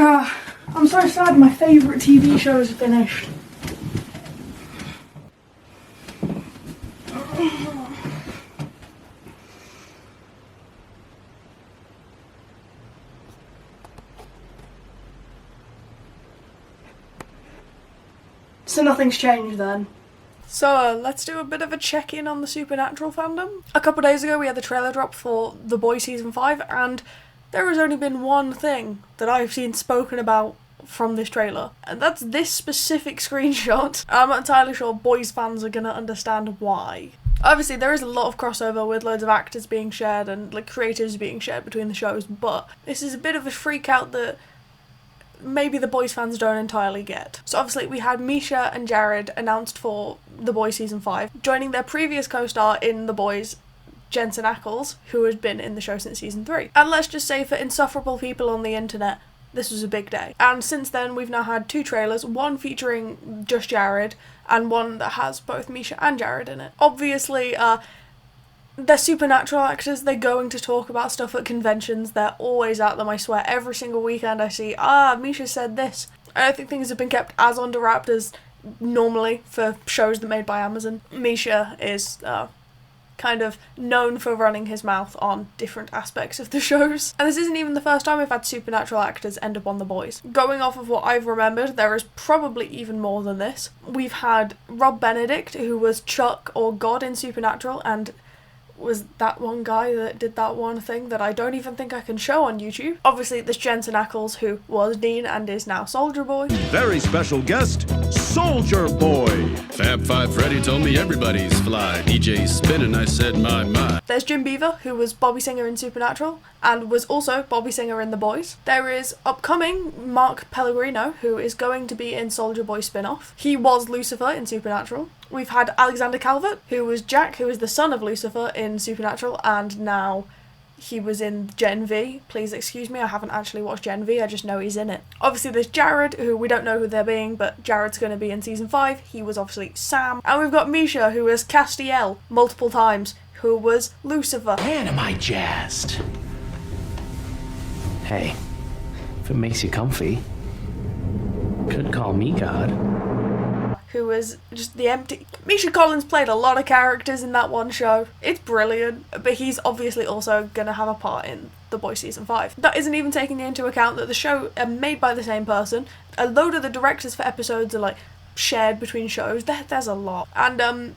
I'm so sad my favourite TV show is finished. So nothing's changed then? So, let's do a bit of a check-in on the Supernatural fandom. A couple days ago we had the trailer drop for The Boys Season 5, and there has only been one thing that I've seen spoken about from this trailer, and that's this specific screenshot. I'm not entirely sure Boys fans are gonna understand why. Obviously, there is a lot of crossover with loads of actors being shared and like creatives being shared between the shows, but this is a bit of a freak out that maybe the Boys fans don't entirely get. So obviously we had Misha and Jared announced for The Boys Season 5, joining their previous co-star in The Boys, Jensen Ackles, who had been in the show since Season 3. And let's just say for insufferable people on the internet, this was a big day. And since then we've now had two trailers, one featuring just Jared, and one that has both Misha and Jared in it. Obviously, they're Supernatural actors, they're going to talk about stuff at conventions, they're always at them, I swear. Every single weekend I see, Misha said this. I don't think things have been kept as under wraps as normally for shows that are made by Amazon. Misha is kind of known for running his mouth on different aspects of the shows. And this isn't even the first time we've had Supernatural actors end up on The Boys. Going off of what I've remembered, there is probably even more than this. We've had Rob Benedict, who was Chuck or God in Supernatural, and was that one guy that did that one thing that I don't even think I can show on YouTube. Obviously, there's Jensen Ackles, who was Dean and is now Soldier Boy. Very special guest, Soldier Boy. Fab Five Freddy told me everybody's fly. DJ's spinning, I said my. There's Jim Beaver, who was Bobby Singer in Supernatural, and was also Bobby Singer in The Boys. There is upcoming Mark Pellegrino, who is going to be in Soldier Boy spin-off. He was Lucifer in Supernatural. We've had Alexander Calvert, who was Jack, who is the son of Lucifer in Supernatural, and now he was in Gen V. Please excuse me, I haven't actually watched Gen V, I just know he's in it. Obviously there's Jared, who we don't know who they're being, but Jared's going to be in Season 5. He was obviously Sam. And we've got Misha, who was Castiel multiple times, who was Lucifer. Man, am I jazzed. Hey, if it makes you comfy, could call me God. Who was just the empty... Misha Collins played a lot of characters in that one show. It's brilliant, but he's obviously also going to have a part in The Boys Season 5. That isn't even taking into account that the show are made by the same person. A load of the directors for episodes are like shared between shows. There's a lot. And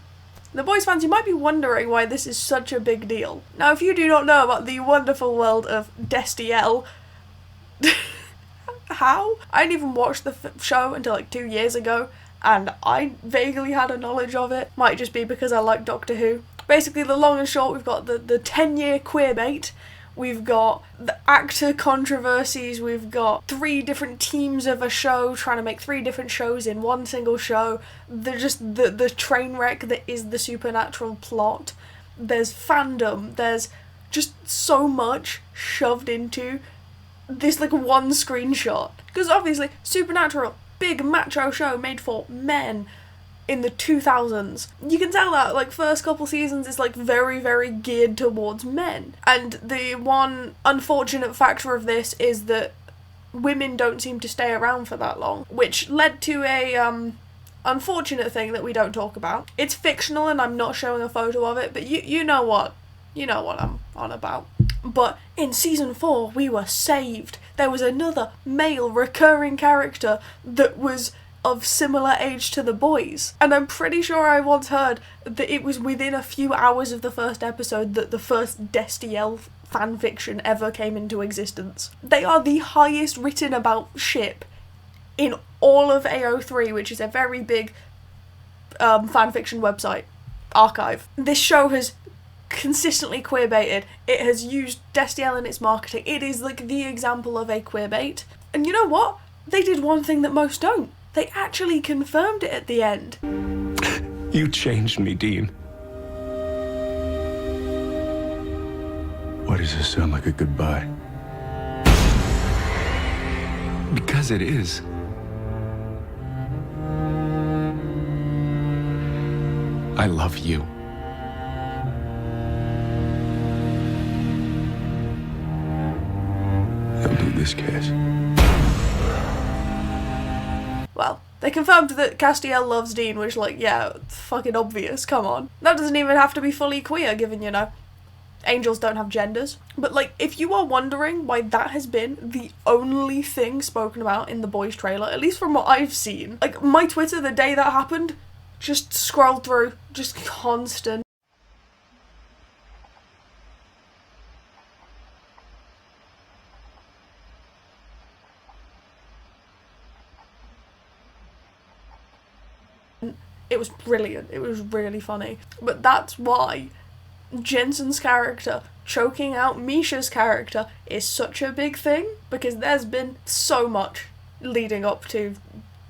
the Boys fans, you might be wondering why this is such a big deal. Now, if you do not know about the wonderful world of Destiel, how? I didn't even watch the show until like 2 years ago, and I vaguely had a knowledge of it. Might just be because I like Doctor Who. Basically, the long and short, we've got the 10-year queerbait, we've got the actor controversies, we've got 3 different teams of a show trying to make 3 different shows in one single show. There's just the train wreck that is the Supernatural plot. There's fandom, there's just so much shoved into this like one screenshot. Because obviously, Supernatural, big macho show made for men in the 2000s. You can tell that, like, first couple seasons is like very, very geared towards men. And the one unfortunate factor of this is that women don't seem to stay around for that long, which led to a unfortunate thing that we don't talk about. It's fictional and I'm not showing a photo of it, but you know what I'm on about. But in Season 4, we were saved. There was another male recurring character that was of similar age to the boys. And I'm pretty sure I once heard that it was within a few hours of the first episode that the first Destiel fanfiction ever came into existence. They are the highest written about ship in all of AO3, which is a very big fanfiction website archive. This show has consistently queerbaited. It has used Destiel in its marketing. It is like the example of a queerbait. And you know what? They did one thing that most don't. They actually confirmed it at the end. You changed me, Dean. Why does this sound like a goodbye? Because it is. I love you. They'll do this, Cass. Well, they confirmed that Castiel loves Dean, which, like, yeah, fucking obvious, come on. That doesn't even have to be fully queer, given, you know, angels don't have genders. But, like, if you are wondering why that has been the only thing spoken about in the Boys trailer, at least from what I've seen, like, my Twitter the day that happened, just scrolled through, just constant. It was brilliant. It was really funny. But that's why Jensen's character choking out Misha's character is such a big thing, because there's been so much leading up to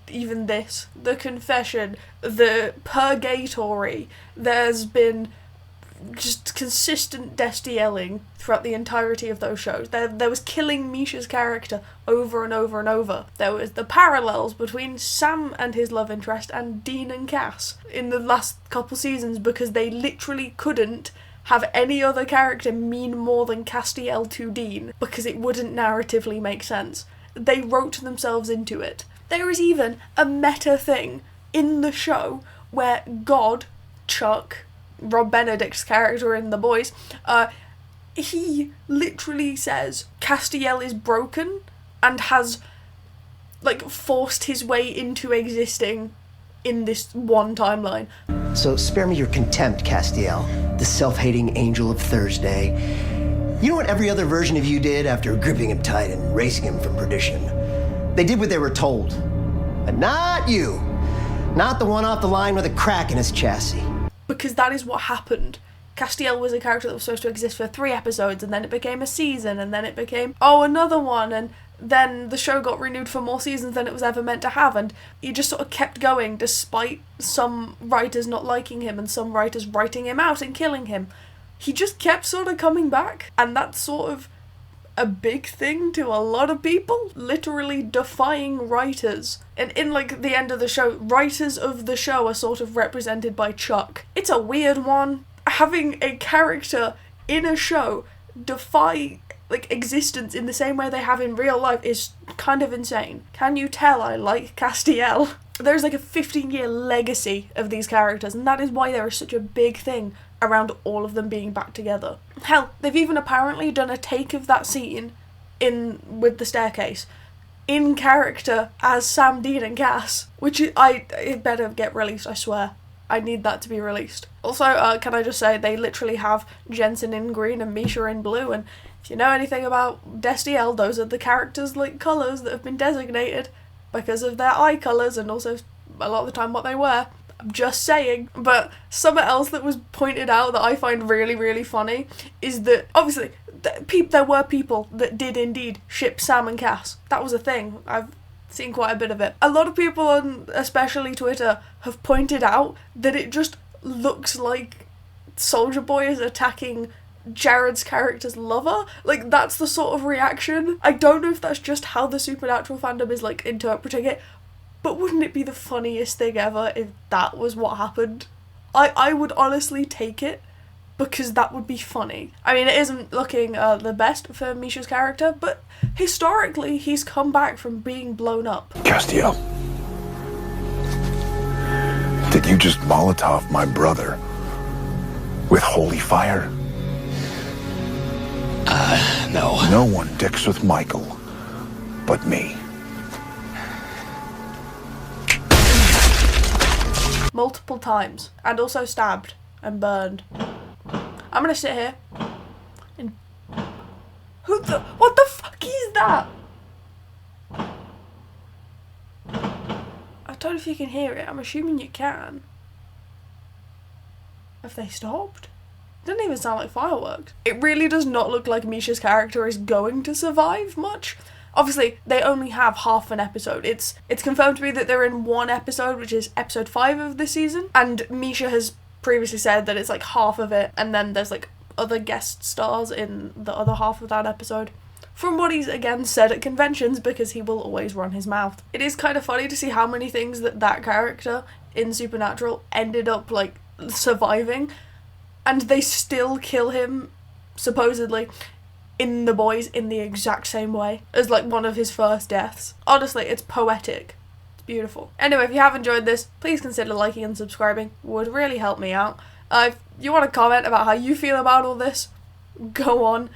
even this. The confession, the purgatory, there's been just consistent Destieling throughout the entirety of those shows. There was killing Misha's character over and over and over. There was the parallels between Sam and his love interest and Dean and Cass in the last couple seasons, because they literally couldn't have any other character mean more than Castiel to Dean, because it wouldn't narratively make sense. They wrote themselves into it. There is even a meta thing in the show where God, Chuck, Rob Benedict's character in The Boys, he literally says Castiel is broken and has, like, forced his way into existing in this one timeline. So spare me your contempt, Castiel, the self-hating angel of Thursday. You know what every other version of you did after gripping him tight and racing him from perdition? They did what they were told. But not you. Not the one off the line with a crack in his chassis. Because that is what happened. Castiel was a character that was supposed to exist for 3 episodes, and then it became a season, and then it became, another one, and then the show got renewed for more seasons than it was ever meant to have, and he just sort of kept going despite some writers not liking him and some writers writing him out and killing him. He just kept sort of coming back, and that's sort of a big thing to a lot of people, literally defying writers. And in, like, the end of the show, writers of the show are sort of represented by Chuck. It's a weird one. Having a character in a show defy, like, existence in the same way they have in real life is kind of insane. Can you tell I like Castiel? There's like a 15-year legacy of these characters, and that is why there is such a big thing around all of them being back together. Hell, they've even apparently done a take of that scene with the staircase in character as Sam, Dean and Cass, which it better get released, I swear. I need that to be released. Also, can I just say, they literally have Jensen in green and Misha in blue, and if you know anything about Destiel, those are the characters' like colours that have been designated because of their eye colours and also a lot of the time what they wear. I'm just saying. But something else that was pointed out that I find really, really funny is that, obviously, there were people that did indeed ship Sam and Cass. That was a thing. I've seen quite a bit of it. A lot of people on especially Twitter have pointed out that it just looks like Soldier Boy is attacking Jared's character's lover. Like, that's the sort of reaction. I don't know if that's just how the Supernatural fandom is, like, interpreting it, but wouldn't it be the funniest thing ever if that was what happened? I would honestly take it, because that would be funny. I mean, it isn't looking the best for Misha's character, but historically, he's come back from being blown up. Castiel, did you just Molotov my brother with holy fire? No. No one dicks with Michael but me. Multiple times, and also stabbed and burned. I'm gonna sit here and... What the fuck is that? I don't know if you can hear it. I'm assuming you can. Have they stopped? It doesn't even sound like fireworks. It really does not look like Misha's character is going to survive much. Obviously, they only have half an episode. It's confirmed to me that they're in one episode, which is episode 5 of this season, and Misha has previously said that it's like half of it, and then there's like other guest stars in the other half of that episode. From what he's again said at conventions, because he will always run his mouth. It is kind of funny to see how many things that character in Supernatural ended up like surviving, and they still kill him, supposedly, in The Boys in the exact same way as like one of his first deaths. Honestly, it's poetic. It's Beautiful. Anyway, if you have enjoyed this, please consider liking and subscribing. Would really help me out. If you want to comment about how you feel about all this, go on.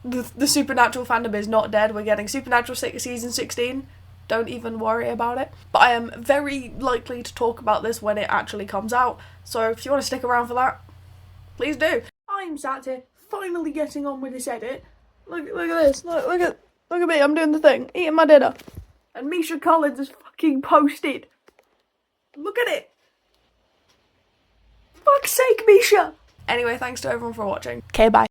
The Supernatural fandom is not dead. We're getting Supernatural season 16. Don't even worry about it. But I am very likely to talk about this when it actually comes out. So if you want to stick around for that, please do. I'm sat here finally getting on with this edit. Look at this. Look at me. I'm doing the thing, eating my dinner. And Misha Collins is fucking posted. Look at it. Fuck's sake, Misha. Anyway, thanks to everyone for watching. Okay, bye.